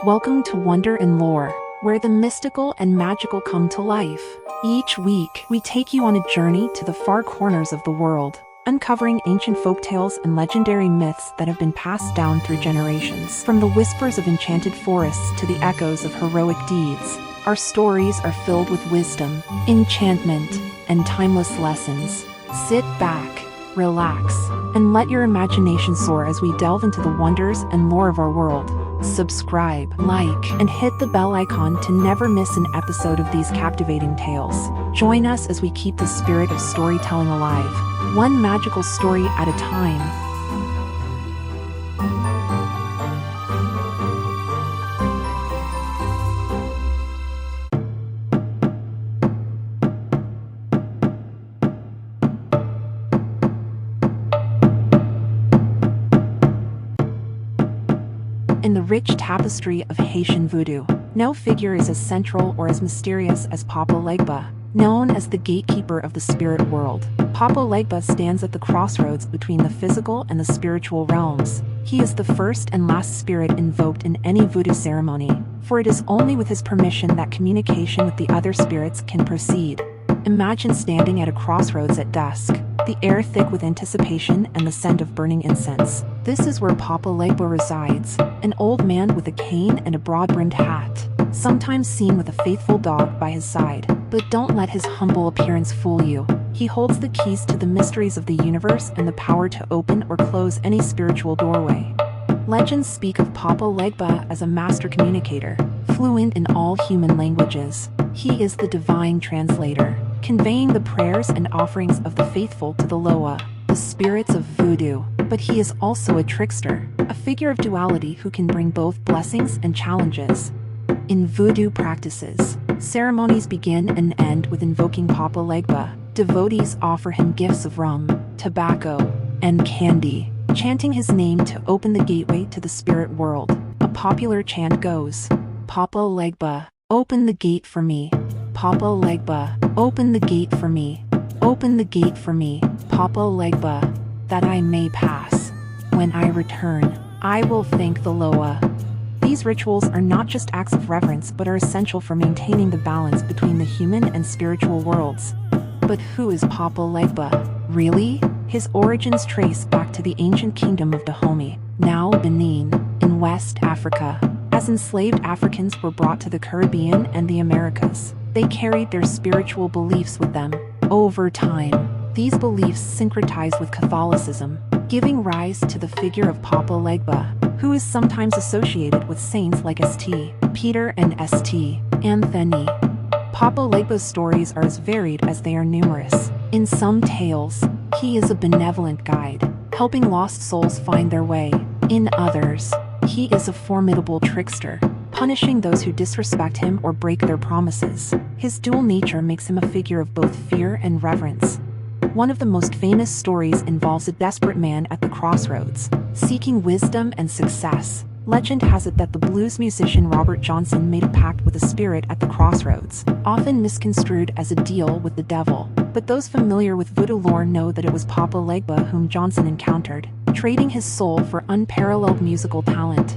Welcome to Wonder and Lore, where the mystical and magical come to life. Each week, we take you on a journey to the far corners of the world, uncovering ancient folktales and legendary myths that have been passed down through generations. From the whispers of enchanted forests to the echoes of heroic deeds, our stories are filled with wisdom, enchantment, and timeless lessons. Sit back, relax, and let your imagination soar as we delve into the wonders and lore of our world. Subscribe, like, and hit the bell icon to never miss an episode of these captivating tales. Join us as we keep the spirit of storytelling alive, one magical story at a time. In the rich tapestry of Haitian Voodoo, no figure is as central or as mysterious as Papa Legba, known as the gatekeeper of the spirit world. Papa Legba stands at the crossroads between the physical and the spiritual realms. He is the first and last spirit invoked in any voodoo ceremony, for it is only with his permission that communication with the other spirits can proceed. Imagine standing at a crossroads at dusk, the air thick with anticipation and the scent of burning incense. This is where Papa Legba resides, an old man with a cane and a broad-brimmed hat, sometimes seen with a faithful dog by his side. But don't let his humble appearance fool you. He holds the keys to the mysteries of the universe and the power to open or close any spiritual doorway. Legends speak of Papa Legba as a master communicator, fluent in all human languages. He is the divine translator, conveying the prayers and offerings of the faithful to the Loa, the spirits of voodoo. But he is also a trickster, a figure of duality who can bring both blessings and challenges. In voodoo practices, ceremonies begin and end with invoking Papa Legba. Devotees offer him gifts of rum, tobacco, and candy, chanting his name to open the gateway to the spirit world. A popular chant goes, "Papa Legba, open the gate for me. Papa Legba, open the gate for me. Open the gate for me, Papa Legba, that I may pass. When I return, I will thank the Loa." These rituals are not just acts of reverence but are essential for maintaining the balance between the human and spiritual worlds. But who is Papa Legba, really? His origins trace back to the ancient kingdom of Dahomey, now Benin, in West Africa. As enslaved Africans were brought to the Caribbean and the Americas, they carried their spiritual beliefs with them. Over time, these beliefs syncretized with Catholicism, giving rise to the figure of Papa Legba, who is sometimes associated with saints like St. Peter and St. Anthony. Papa Legba's stories are as varied as they are numerous. In some tales, he is a benevolent guide, helping lost souls find their way. In others, he is a formidable trickster, punishing those who disrespect him or break their promises. His dual nature makes him a figure of both fear and reverence. One of the most famous stories involves a desperate man at the crossroads, seeking wisdom and success. Legend has it that the blues musician Robert Johnson made a pact with a spirit at the crossroads, often misconstrued as a deal with the devil. But those familiar with voodoo lore know that it was Papa Legba whom Johnson encountered, trading his soul for unparalleled musical talent.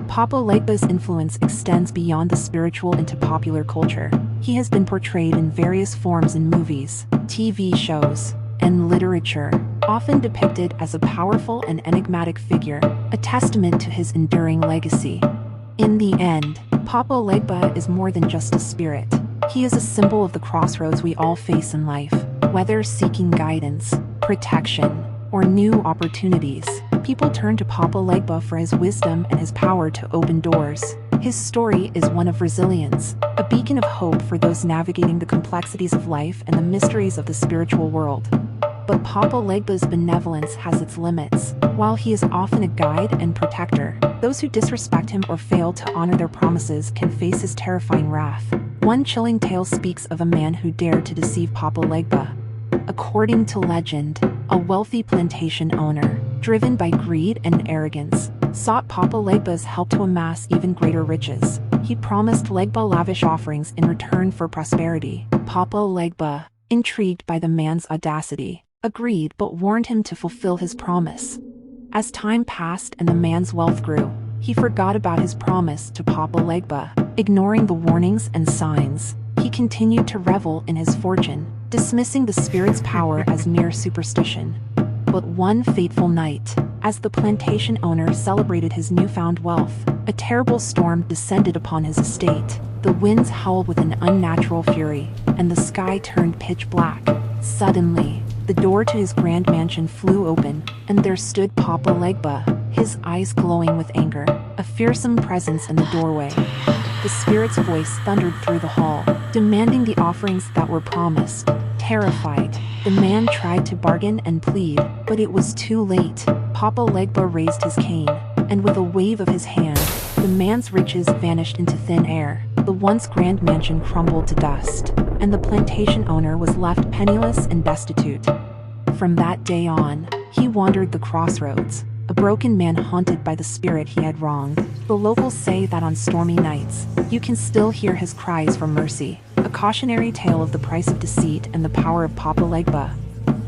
Papa Legba's influence extends beyond the spiritual into popular culture. He has been portrayed in various forms in movies, TV shows, and literature, often depicted as a powerful and enigmatic figure, a testament to his enduring legacy. In the end, Papa Legba is more than just a spirit. He is a symbol of the crossroads we all face in life. Whether seeking guidance, protection, or new opportunities, people turn to Papa Legba for his wisdom and his power to open doors. His story is one of resilience, a beacon of hope for those navigating the complexities of life and the mysteries of the spiritual world. But Papa Legba's benevolence has its limits. While he is often a guide and protector, those who disrespect him or fail to honor their promises can face his terrifying wrath. One chilling tale speaks of a man who dared to deceive Papa Legba. According to legend, a wealthy plantation owner, driven by greed and arrogance, sought Papa Legba's help to amass even greater riches. He promised Legba lavish offerings in return for prosperity. Papa Legba, intrigued by the man's audacity, agreed but warned him to fulfill his promise. As time passed and the man's wealth grew, he forgot about his promise to Papa Legba. Ignoring the warnings and signs, he continued to revel in his fortune, dismissing the spirit's power as mere superstition. But one fateful night, as the plantation owner celebrated his newfound wealth, a terrible storm descended upon his estate. The winds howled with an unnatural fury, and the sky turned pitch black. Suddenly, the door to his grand mansion flew open, and there stood Papa Legba, his eyes glowing with anger, a fearsome presence in the doorway. The spirit's voice thundered through the hall, demanding the offerings that were promised. Terrified, the man tried to bargain and plead, but it was too late. Papa Legba raised his cane, and with a wave of his hand, the man's riches vanished into thin air. The once grand mansion crumbled to dust, and the plantation owner was left penniless and destitute. From that day on, he wandered the crossroads, a broken man haunted by the spirit he had wronged. The locals say that on stormy nights, you can still hear his cries for mercy, a cautionary tale of the price of deceit and the power of Papa Legba.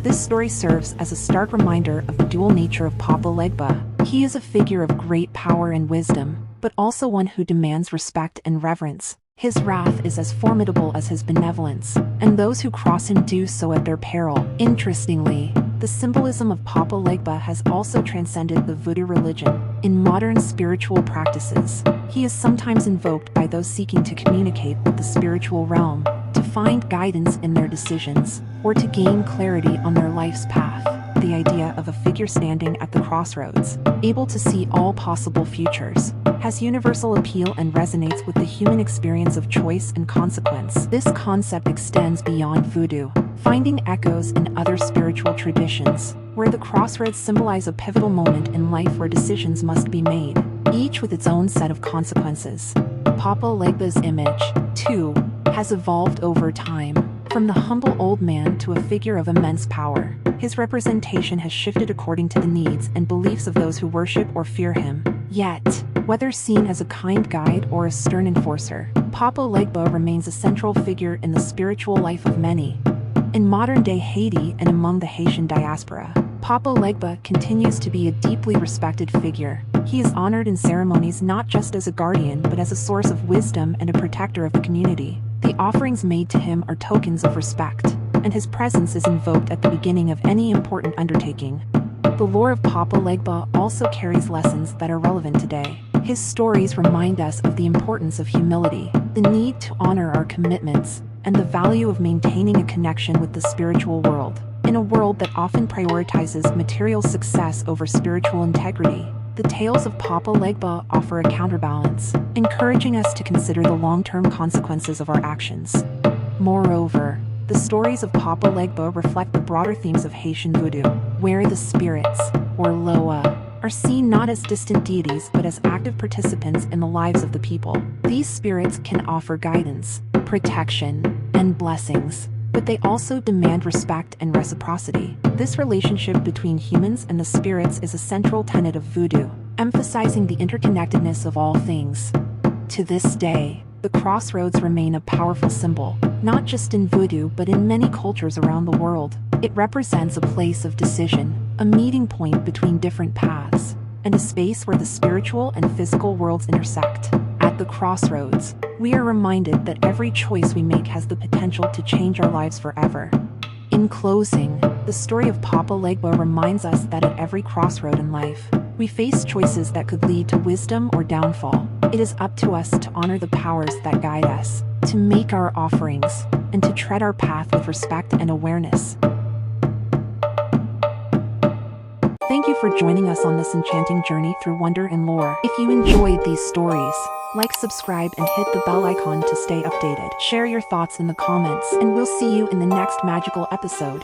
This story serves as a stark reminder of the dual nature of Papa Legba. He is a figure of great power and wisdom, but also one who demands respect and reverence. His wrath is as formidable as his benevolence, and those who cross him do so at their peril. Interestingly, the symbolism of Papa Legba has also transcended the Voodoo religion. In modern spiritual practices, he is sometimes invoked by those seeking to communicate with the spiritual realm, to find guidance in their decisions, or to gain clarity on their life's path. The idea of a figure standing at the crossroads, able to see all possible futures, has universal appeal and resonates with the human experience of choice and consequence. This concept extends beyond voodoo, finding echoes in other spiritual traditions, where the crossroads symbolize a pivotal moment in life where decisions must be made, each with its own set of consequences. Papa Legba's image, too, has evolved over time. From the humble old man to a figure of immense power, his representation has shifted according to the needs and beliefs of those who worship or fear him. Yet, whether seen as a kind guide or a stern enforcer, Papa Legba remains a central figure in the spiritual life of many. In modern-day Haiti and among the Haitian diaspora, Papa Legba continues to be a deeply respected figure. He is honored in ceremonies not just as a guardian but as a source of wisdom and a protector of the community. The offerings made to him are tokens of respect, and his presence is invoked at the beginning of any important undertaking. The lore of Papa Legba also carries lessons that are relevant today. His stories remind us of the importance of humility, the need to honor our commitments, and the value of maintaining a connection with the spiritual world. In a world that often prioritizes material success over spiritual integrity, the tales of Papa Legba offer a counterbalance, encouraging us to consider the long-term consequences of our actions. Moreover, the stories of Papa Legba reflect the broader themes of Haitian Voodoo, where the spirits, or Loa, are seen not as distant deities but as active participants in the lives of the people. These spirits can offer guidance, protection, and blessings, but they also demand respect and reciprocity. This relationship between humans and the spirits is a central tenet of Voodoo, emphasizing the interconnectedness of all things. To this day, the crossroads remain a powerful symbol, not just in Voodoo but in many cultures around the world. It represents a place of decision, a meeting point between different paths, and a space where the spiritual and physical worlds intersect. At the crossroads, we are reminded that every choice we make has the potential to change our lives forever. In closing, the story of Papa Legba reminds us that at every crossroad in life, we face choices that could lead to wisdom or downfall. It is up to us to honor the powers that guide us, to make our offerings, and to tread our path with respect and awareness. Thank you for joining us on this enchanting journey through wonder and lore. If you enjoyed these stories, like, subscribe, and hit the bell icon to stay updated. Share your thoughts in the comments, and we'll see you in the next magical episode.